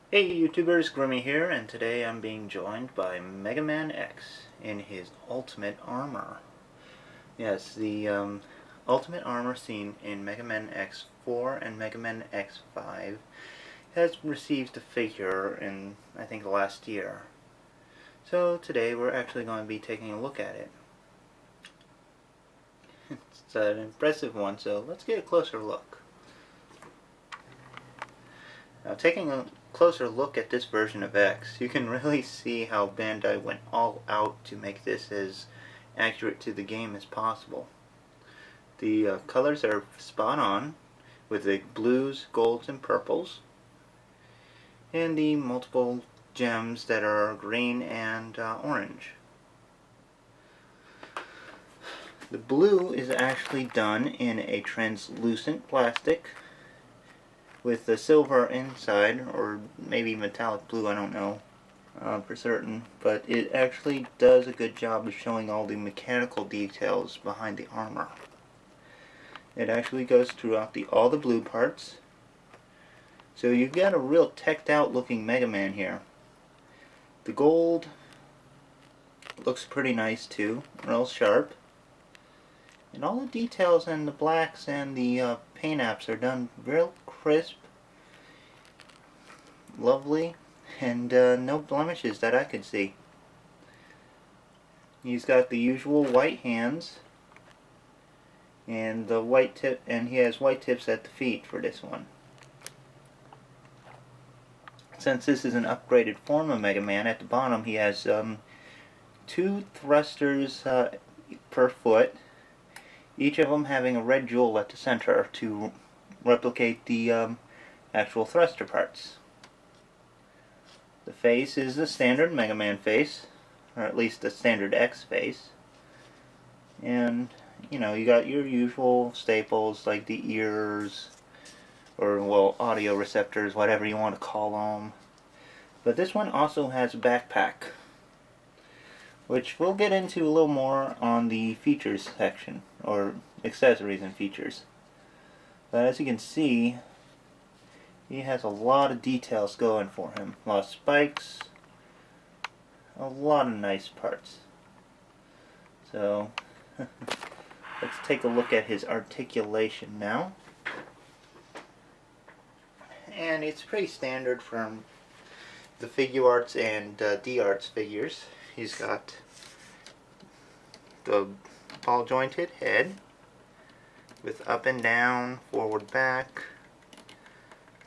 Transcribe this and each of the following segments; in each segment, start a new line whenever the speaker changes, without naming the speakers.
Hey YouTubers, Grimmy here, and today I'm being joined by Mega Man X in his ultimate armor. Yes, the ultimate armor seen in Mega Man X4 and Mega Man X5 has received a figure in, I think, last year. So today we're actually going to be taking a look at it. It's an impressive one, so let's get a closer look. Now, taking a closer look at this version of X, you can really see how Bandai went all out to make this as accurate to the game as possible. The colors are spot on, with the blues, golds, and purples, and the multiple gems that are green and orange. The blue is actually done in a translucent plastic with the silver inside, or maybe metallic blue, I don't know for certain, but it actually does a good job of showing all the mechanical details behind the armor. It actually goes throughout all the blue parts, so you've got a real teched out looking Mega Man here. The gold looks pretty nice too, real sharp, and all the details in the blacks and the paint apps are done real crisp, lovely, and no blemishes that I could see. He's got the usual white hands and the white tip, and he has white tips at the feet for this one. Since this is an upgraded form of Mega Man, at the bottom he has two thrusters per foot, each of them having a red jewel at the center to replicate the actual thruster parts. The face is the standard Mega Man face, or at least the standard X face. And, you know, you got your usual staples like the ears, or, well, audio receptors, whatever you want to call them. But this one also has a backpack, which we'll get into a little more on the features section, or accessories and features. But as you can see, he has a lot of details going for him. A lot of spikes, a lot of nice parts. So, let's take a look at his articulation now. And it's pretty standard from the Figuarts and D-Arts figures. He's got the ball jointed head with up and down, forward, back,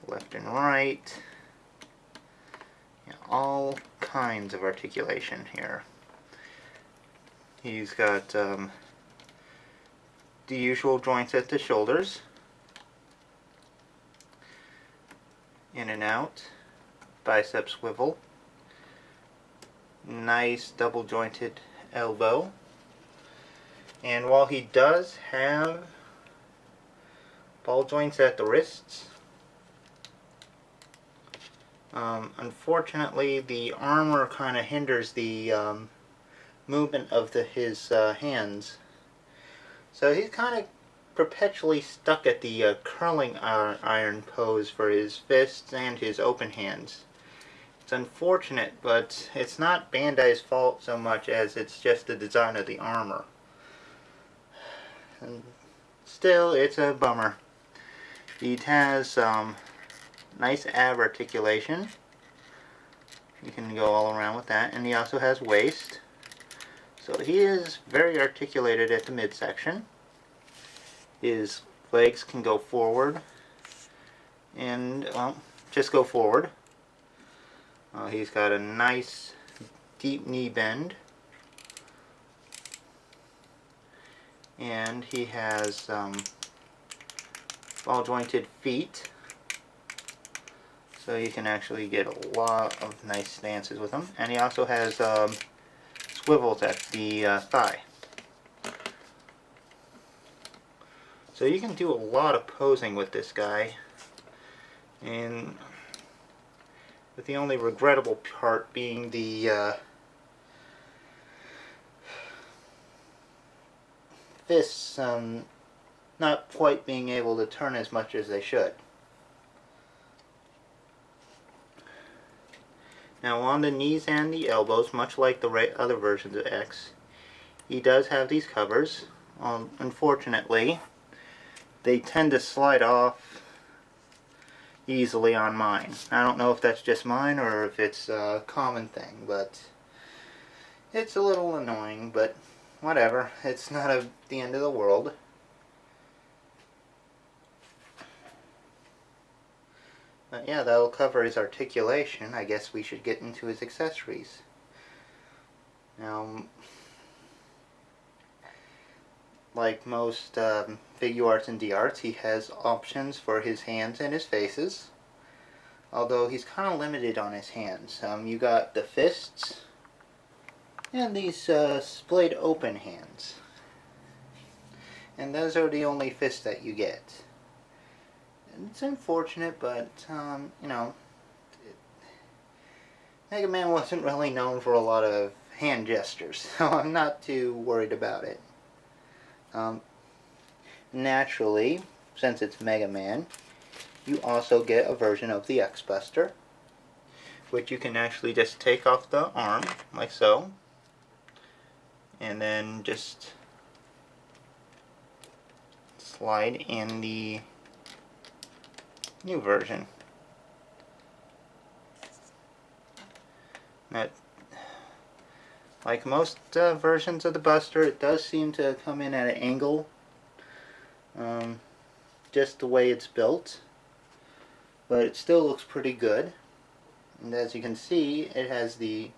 left and right. Yeah, all kinds of articulation here. He's got the usual joints at the shoulders, in and out, bicep swivel, nice double jointed elbow. And while he does have ball joints at the wrists, unfortunately the armor kind of hinders the movement of his hands. So he's kind of perpetually stuck at the curling iron pose for his fists and his open hands. It's unfortunate, but it's not Bandai's fault so much as it's just the design of the armor. And still, it's a bummer. He has nice ab articulation. You can go all around with that. And he also has waist. So he is very articulated at the midsection. His legs can go forward. And, well, just go forward. He's got a nice deep knee bend. And he has ball jointed feet, so you can actually get a lot of nice stances with him. And he also has swivels at the thigh, so you can do a lot of posing with this guy. And with the only regrettable part being the fists not quite being able to turn as much as they should. Now on the knees and the elbows, much like the other versions of X, he does have these covers. Unfortunately, they tend to slide off easily on mine. I don't know if that's just mine or if it's a common thing, but it's a little annoying, but whatever. It's not the end of the world. But yeah, that'll cover his articulation. I guess we should get into his accessories. Now, like most Figuarts and D-Arts, he has options for his hands and his faces. Although he's kind of limited on his hands. You got the fists and these splayed open hands. And those are the only fists that you get. It's unfortunate, but, you know, Mega Man wasn't really known for a lot of hand gestures, so I'm not too worried about it. Naturally, since it's Mega Man, you also get a version of the X-Buster, which you can actually just take off the arm, like so, and then just slide in the new version. That, like most versions of the Buster, it does seem to come in at an angle, just the way it's built, but it still looks pretty good. And as you can see, it has the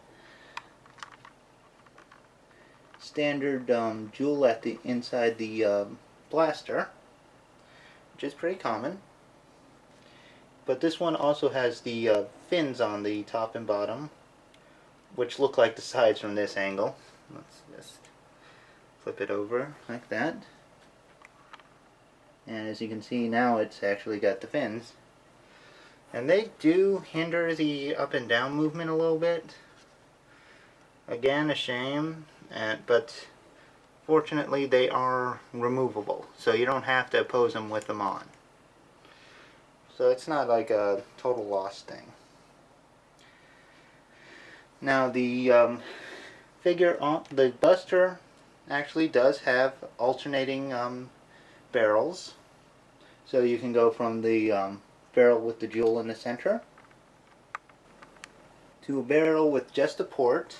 standard jewel at the inside the blaster, which is pretty common. But this one also has the fins on the top and bottom, which look like the sides from this angle. Let's just flip it over like that. And as you can see now, it's actually got the fins. And they do hinder the up and down movement a little bit. Again, a shame, but fortunately they are removable, so you don't have to pose them with them on. So it's not like a total loss thing. Now the the Buster actually does have alternating barrels, so you can go from the barrel with the jewel in the center to a barrel with just a port,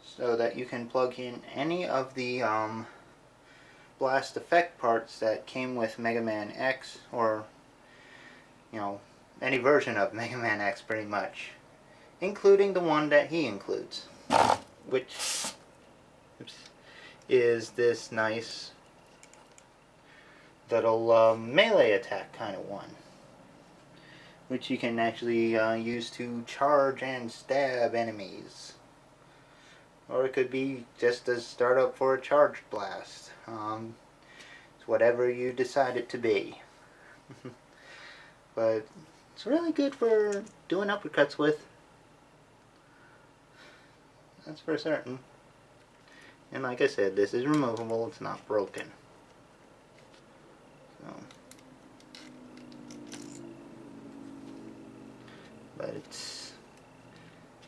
so that you can plug in any of the blast effect parts that came with Mega Man X, or you know, any version of Mega Man X pretty much, including the one that he includes, which is this nice little melee attack kind of one, which you can actually use to charge and stab enemies. Or it could be just a startup for a charged blast. It's whatever you decide it to be. But it's really good for doing uppercuts with. That's for certain. And like I said, this is removable, it's not broken. So. But it's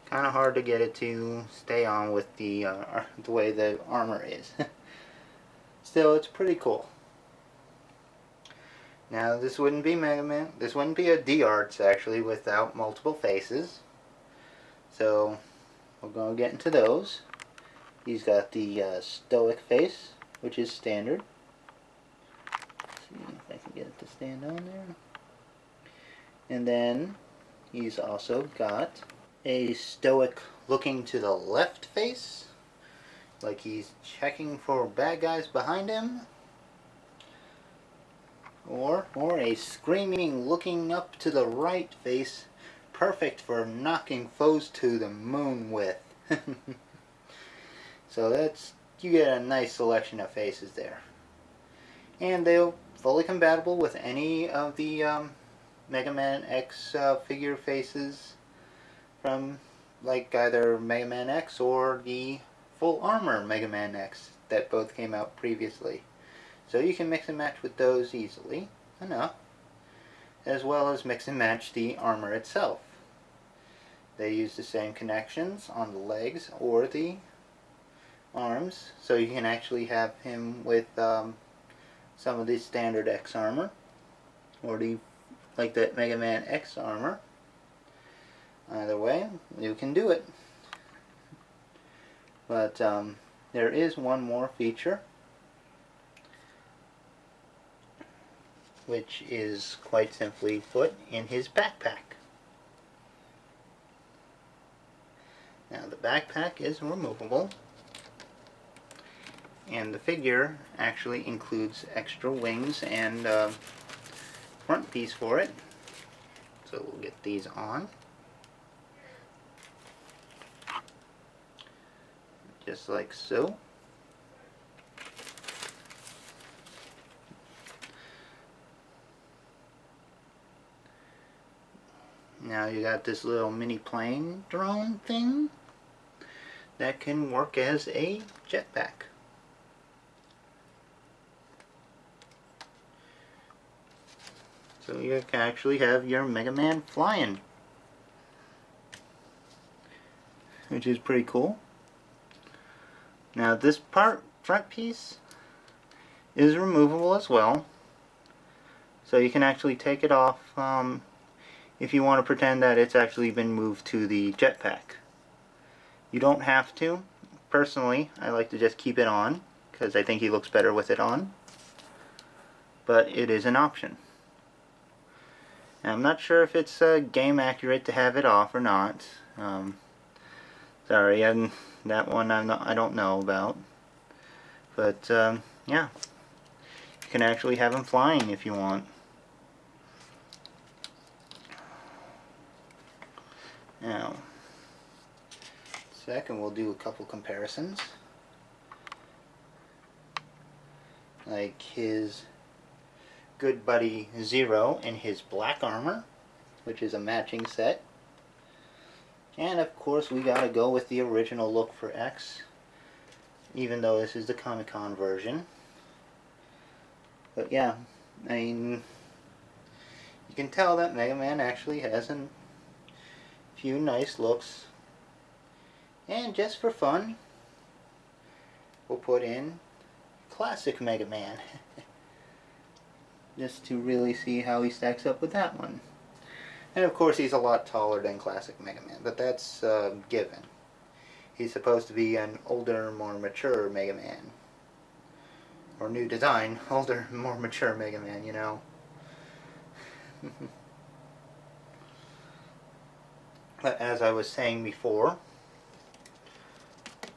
kind of hard to get it to stay on with the way the armor is. Still, it's pretty cool. Now, this wouldn't be Mega Man. This wouldn't be a D-Arts, actually, without multiple faces. So, we're going to get into those. He's got the stoic face, which is standard. Let's see if I can get it to stand on there. And then, he's also got a stoic looking to the left face, like he's checking for bad guys behind him. Or a screaming looking up to the right face, perfect for knocking foes to the moon with. So you get a nice selection of faces there. And they're fully compatible with any of the Mega Man X figure faces from like either Mega Man X or the full armor Mega Man X that both came out previously. So you can mix and match with those easily enough, as well as mix and match the armor itself. They use the same connections on the legs or the arms, so you can actually have him with some of the standard X armor, or the like that Mega Man X armor. Either way, you can do it. But there is one more feature, which is quite simply put in his backpack. Now the backpack is removable, and the figure actually includes extra wings and front piece for it. So we'll get these on. Just like so. Now you got this little mini plane drone thing that can work as a jetpack. So you can actually have your Mega Man flying, which is pretty cool. Now this front piece is removable as well, so you can actually take it off if you want to pretend that it's actually been moved to the jetpack. You don't have to. Personally, I like to just keep it on because I think he looks better with it on, but it is an option. Now, I'm not sure if it's game accurate to have it off or not. Sorry, that one I don't know about. But yeah, you can actually have him flying if you want. Now, second we'll do a couple comparisons. Like his good buddy Zero in his black armor, which is a matching set. And of course we gotta go with the original look for X, even though this is the Comic-Con version. But yeah, I mean, you can tell that Mega Man actually has a few nice looks. And just for fun, we'll put in classic Mega Man. Just to really see how he stacks up with that one. And of course he's a lot taller than classic Mega Man, but that's given. He's supposed to be an older, more mature Mega Man. Or new design, older, more mature Mega Man, you know. But as I was saying before,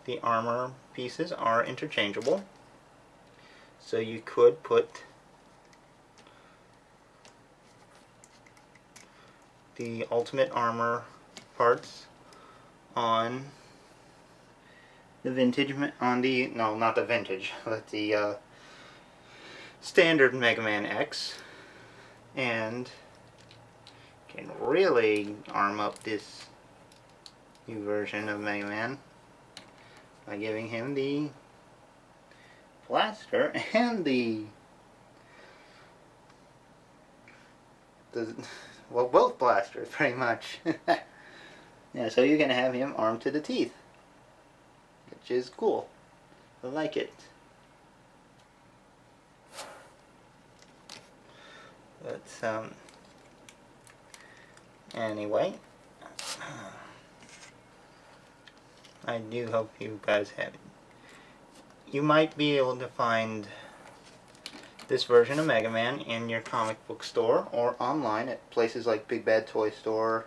the armor pieces are interchangeable. So you could put the Ultimate Armor parts on the vintage, no, not the vintage, but the standard Mega Man X, and can really arm up this new version of Mega Man by giving him the blaster and well, both blasters, pretty much. Yeah, so you're going to have him armed to the teeth, which is cool. I like it. But, anyway, I do hope you guys have it. You might be able to find this version of Mega Man in your comic book store or online at places like Big Bad Toy Store,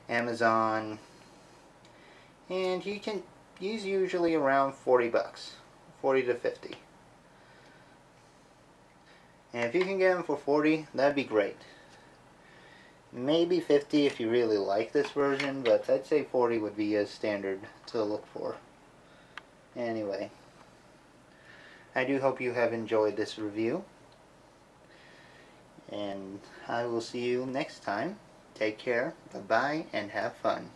Amazon, and he's usually around 40 bucks, 40 to 50. And if you can get him for 40, that'd be great. Maybe 50 if you really like this version, but I'd say 40 would be a standard to look for. Anyway, I do hope you have enjoyed this review, and I will see you next time. Take care, bye-bye, and have fun.